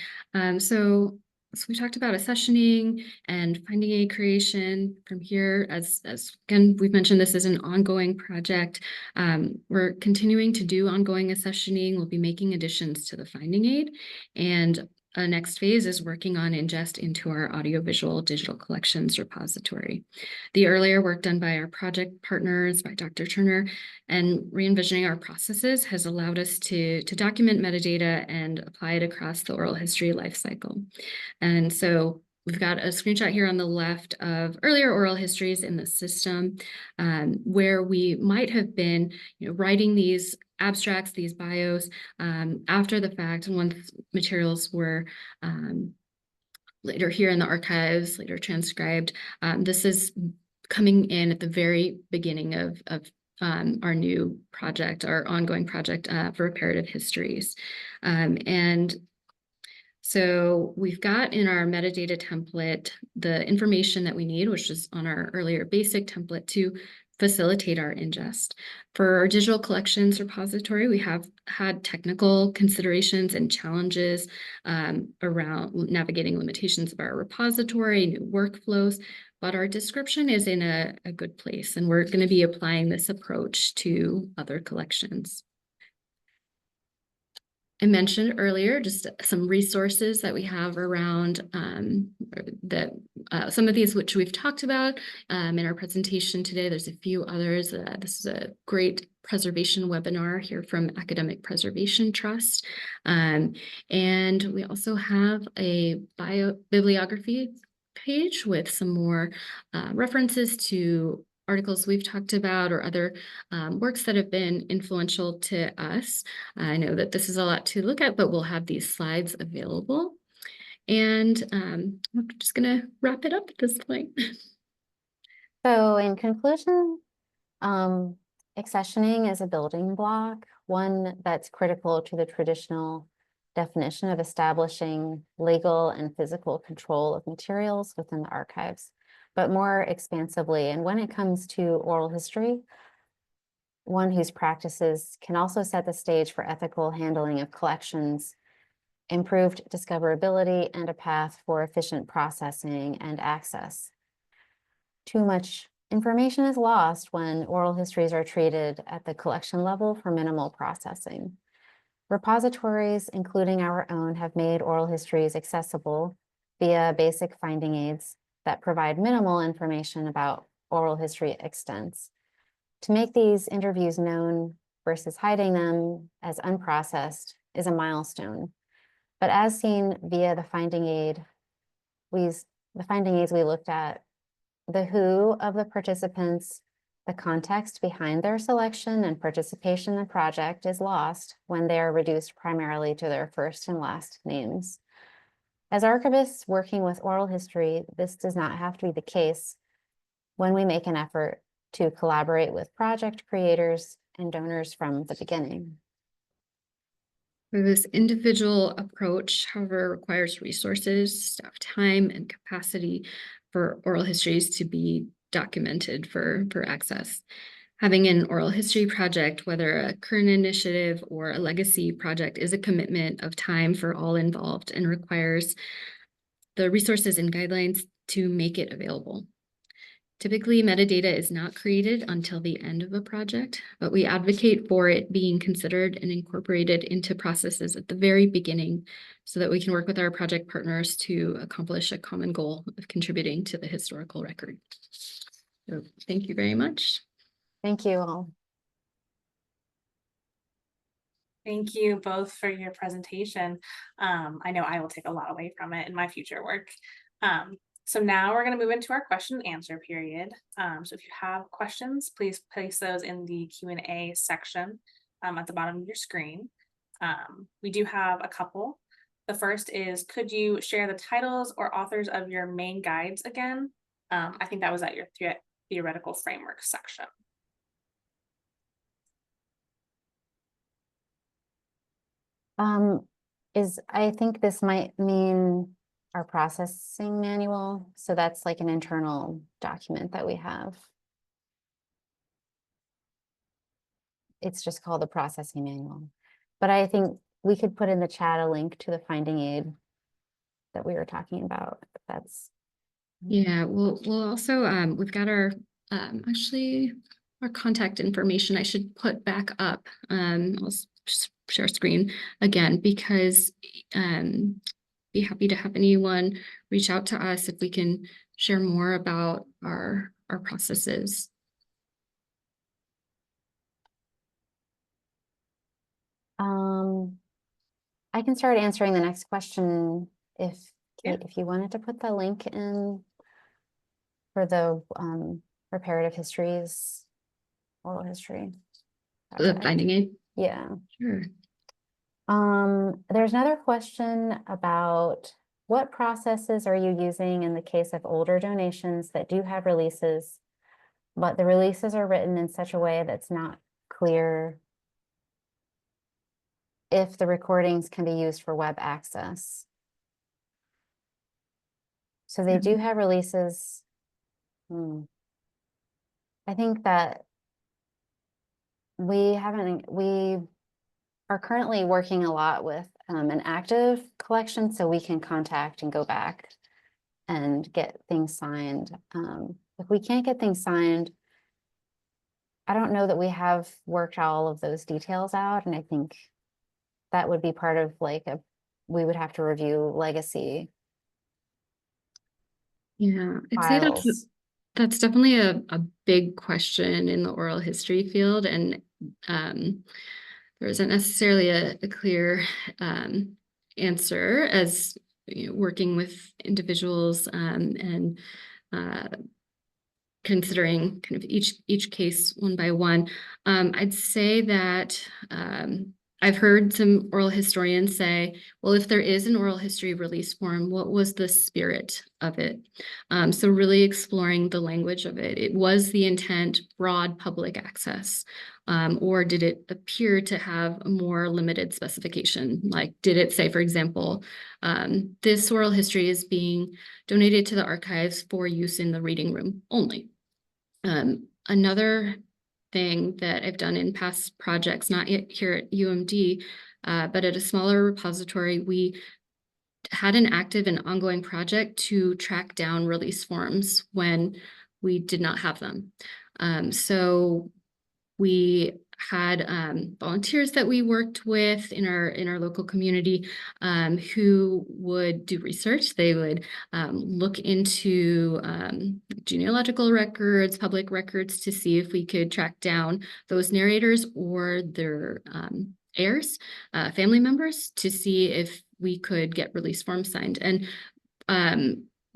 So we talked about accessioning and finding aid creation from here. As again, we've mentioned, this is an ongoing project. We're continuing to do ongoing accessioning. We'll be making additions to the finding aid, and a next phase is working on ingest into our audiovisual digital collections repository. The earlier work done by our project partners, by Dr. Turner, and re-envisioning our processes has allowed us to document metadata and apply it across the oral history lifecycle. And so we've got a screenshot here on the left of earlier oral histories in the system, where we might have been writing these abstracts, these bios, after the fact, and once materials were later here in the archives, later transcribed. This is coming in at the very beginning of our new project, our ongoing project for reparative histories. And so we've got in our metadata template the information that we need, which is on our earlier basic template to facilitate our ingest. For our digital collections repository, we have had technical considerations and challenges around navigating limitations of our repository, new workflows, but our description is in a good place, and we're going to be applying this approach to other collections. I mentioned earlier just some resources that we have around some of these which we've talked about in our presentation today. There's a few others. This is a great preservation webinar here from Academic Preservation Trust. And we also have a bibliography page with some more references to articles we've talked about or other works that have been influential to us. I know that this is a lot to look at, but we'll have these slides available. And I'm just going to wrap it up at this point. So in conclusion, accessioning is a building block, one that's critical to the traditional definition of establishing legal and physical control of materials within the archives, but more expansively. And when it comes to oral history, one whose practices can also set the stage for ethical handling of collections, improved discoverability, and a path for efficient processing and access. Too much information is lost when oral histories are treated at the collection level for minimal processing. Repositories, including our own, have made oral histories accessible via basic finding aids that provide minimal information about oral history extents. To make these interviews known versus hiding them as unprocessed is a milestone. But as seen via the finding aid, the finding aids we looked at, the who of the participants, the context behind their selection and participation in the project is lost when they are reduced primarily to their first and last names. As archivists working with oral history, this does not have to be the case when we make an effort to collaborate with project creators and donors from the beginning. This individual approach, however, requires resources, staff time, and capacity for oral histories to be documented for access. Having an oral history project, whether a current initiative or a legacy project, is a commitment of time for all involved and requires the resources and guidelines to make it available. Typically, metadata is not created until the end of a project, but we advocate for it being considered and incorporated into processes at the very beginning so that we can work with our project partners to accomplish a common goal of contributing to the historical record. So thank you very much. Thank you all. Thank you both for your presentation. I know I will take a lot away from it in my future work. So now we're going to move into our question and answer period. So if you have questions, please place those in the Q&A section at the bottom of your screen. We do have a couple. The first is, could you share the titles or authors of your main guides again? I think that was at your theoretical framework section. I think this might mean our processing manual. So that's like an internal document that we have. It's just called the processing manual. But I think we could put in the chat a link to the finding aid that we were talking about. If that's Yeah, we'll also we've got our actually our contact information I should put back up. I'll share screen again because be happy to have anyone reach out to us if we can share more about our processes. I can start answering the next question if Kate, if you wanted to put the link in for the reparative histories, oral history. The finding aid? Yeah. Sure. There's another question about what processes are you using in the case of older donations that do have releases, but the releases are written in such a way that's not clear if the recordings can be used for web access. So they do have releases. I think that we are currently working a lot with an active collection, so we can contact and go back and get things signed. If we can't get things signed, I don't know that we have worked all of those details out, and I think that would be part of like we would have to review legacy. Yeah, I'd say that's definitely a big question in the oral history field, and there isn't necessarily a clear answer as working with individuals and considering kind of each case one by one. I'd say that I've heard some oral historians say, well, if there is an oral history release form, what was the spirit of it? So really exploring the language of it. It was the intent broad public access, or did it appear to have a more limited specification? Like, did it say, for example, this oral history is being donated to the archives for use in the reading room only? Another thing that I've done in past projects, not yet here at UMD, but at a smaller repository, we had an active and ongoing project to track down release forms when we did not have them. So we had volunteers that we worked with in our local community who would do research. They would look into genealogical records, public records, to see if we could track down those narrators or their heirs, family members, to see if we could get release forms signed. And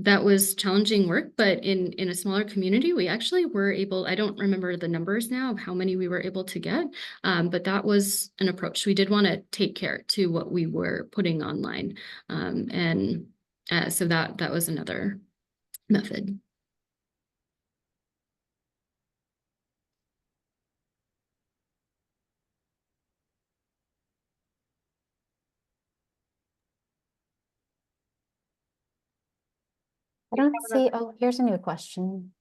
that was challenging work, but in a smaller community, we actually were able, I don't remember the numbers now of how many we were able to get, but that was an approach. We did want to take care to what we were putting online. So that was another method. I don't see, oh, here's a new question.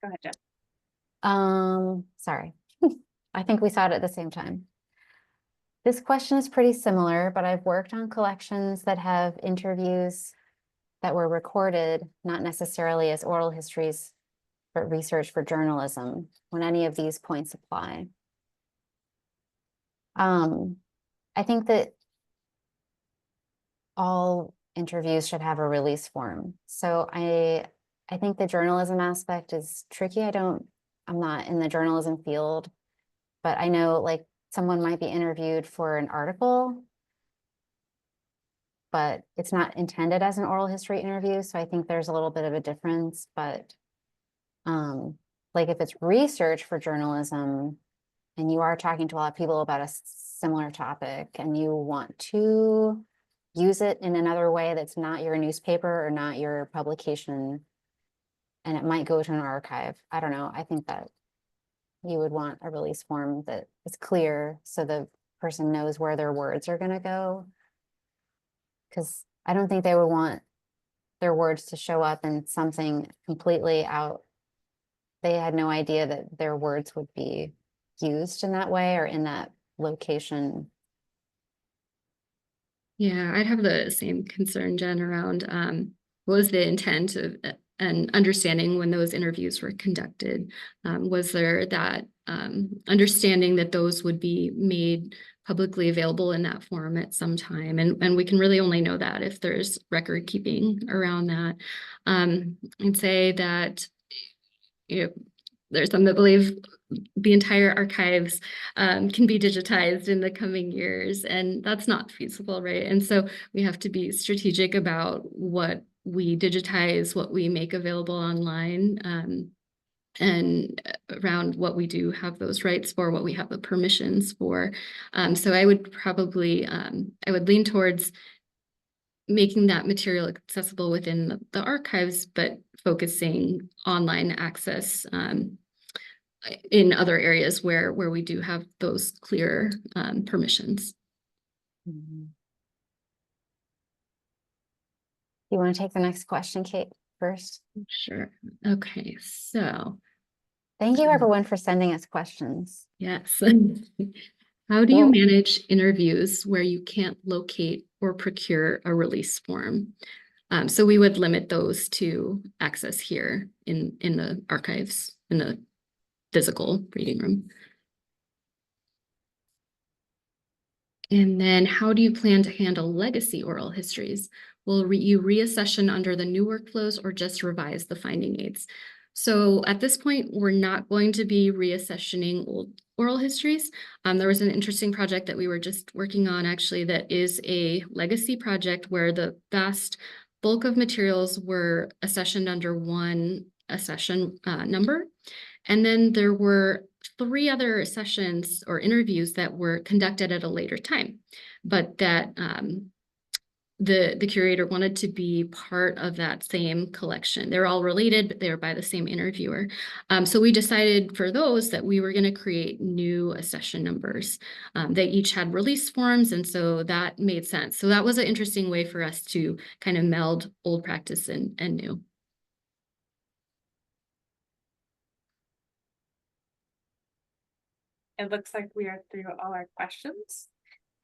Go ahead, Jen. Sorry. I think we saw it at the same time. This question is pretty similar, but I've worked on collections that have interviews that were recorded, not necessarily as oral histories, but research for journalism, when any of these points apply. I think that all interviews should have a release form. So I think the journalism aspect is tricky. I'm not in the journalism field, but I know like someone might be interviewed for an article, but it's not intended as an oral history interview. So I think there's a little bit of a difference, but like if it's research for journalism and you are talking to a lot of people about a similar topic and you want to use it in another way that's not your newspaper or not your publication, and it might go to an archive. I don't know. I think that you would want a release form that is clear so the person knows where their words are going to go. Because I don't think they would want their words to show up in something completely out. They had no idea that their words would be used in that way or in that location. Yeah, I'd have the same concern, Jen, around what was the intent of and understanding when those interviews were conducted. Was there that understanding that those would be made publicly available in that form at some time? And we can really only know that if there's record keeping around that. I'd say that there's some that believe the entire archives can be digitized in the coming years, and that's not feasible, right? And so we have to be strategic about what we digitize, what we make available online, and around what we do have those rights for, what we have the permissions for. So I would probably, I would lean towards making that material accessible within the archives, but focusing online access in other areas where we do have those clear permissions. Mm-hmm. You want to take the next question, Kate, first? Sure. Okay, so. Thank you everyone for sending us questions. Yes. How do you manage interviews where you can't locate or procure a release form? So we would limit those to access here in the archives, in the physical reading room. And then how do you plan to handle legacy oral histories? Will you reaccession under the new workflows or just revise the finding aids? So at this point, we're not going to be reaccessioning old oral histories. There was an interesting project that we were just working on actually that is a legacy project where the vast bulk of materials were accessioned under one accession number. And then there were 3 other sessions or interviews that were conducted at a later time, but that the curator wanted to be part of that same collection. They're all related, but they're by the same interviewer. So we decided for those that we were going to create new accession numbers. They each had release forms, and so that made sense. So that was an interesting way for us to kind of meld old practice and new. It looks like we are through all our questions,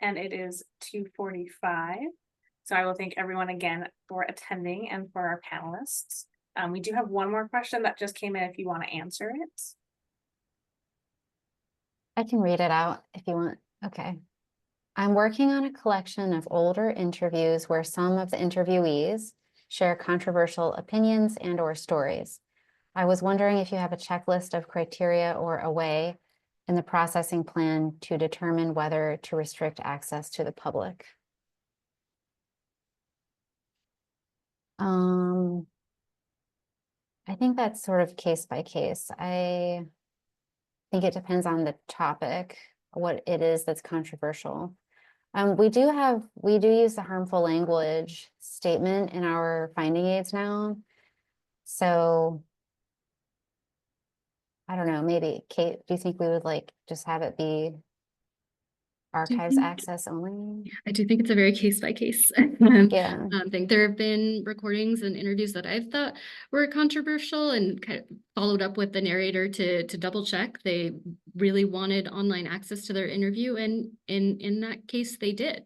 and it is 2:45. So I will thank everyone again for attending and for our panelists. We do have one more question that just came in if you want to answer it. I can read it out if you want. Okay. I'm working on a collection of older interviews where some of the interviewees share controversial opinions and/or stories. I was wondering if you have a checklist of criteria or a way in the processing plan to determine whether to restrict access to the public. I think that's sort of case by case. I think it depends on the topic, what it is that's controversial. We do use the harmful language statement in our finding aids now. So I don't know, maybe Kate, do you think we would like just have it be archives access only? I do think it's a very case by case Yeah. thing. There have been recordings and interviews that I've thought were controversial and kind of followed up with the narrator to double check. They really wanted online access to their interview, and in that case, they did.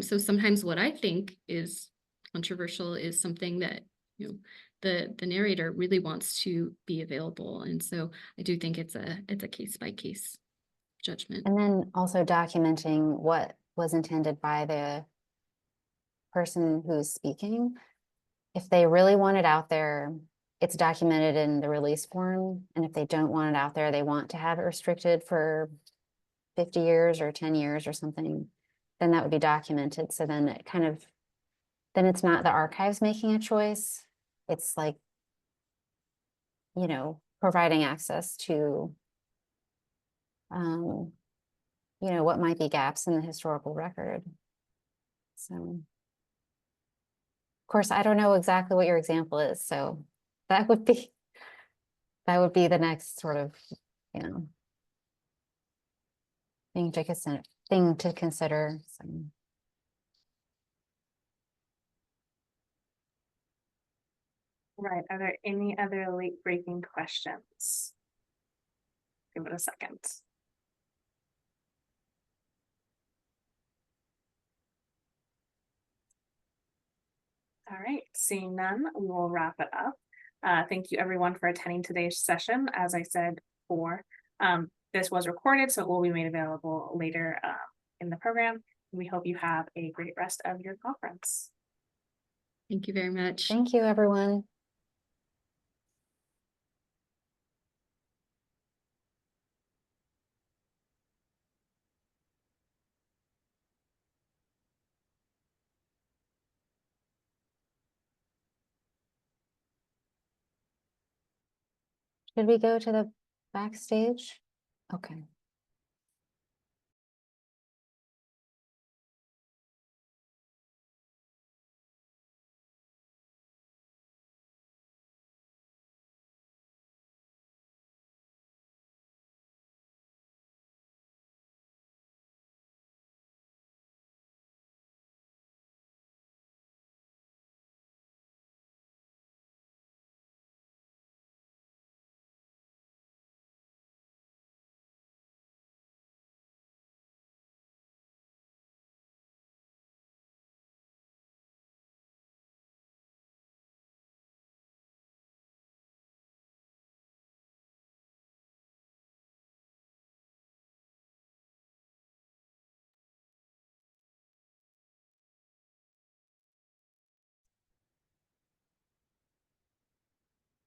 So sometimes what I think is controversial is something that, you know, the narrator really wants to be available, and so I do think it's a case by case judgment. And then also documenting what was intended by the person who's speaking. If they really want it out there, it's documented in the release form. And if they don't want it out there, they want to have it restricted for 50 years or 10 years or something, then that would be documented. So then it kind of, then it's not the archives making a choice. It's like, you know, providing access to, you know, what might be gaps in the historical record. So, of course, I don't know exactly what your example is, so that would be the next sort of, you know, thing to consider. So. Right, are there any other late breaking questions? Give it a second. All right, seeing none, we'll wrap it up. Thank you everyone for attending today's session. As I said before, this was recorded, so it will be made available later in the program. We hope you have a great rest of your conference. Thank you very much. Thank you, everyone. Should we go to the backstage? Okay.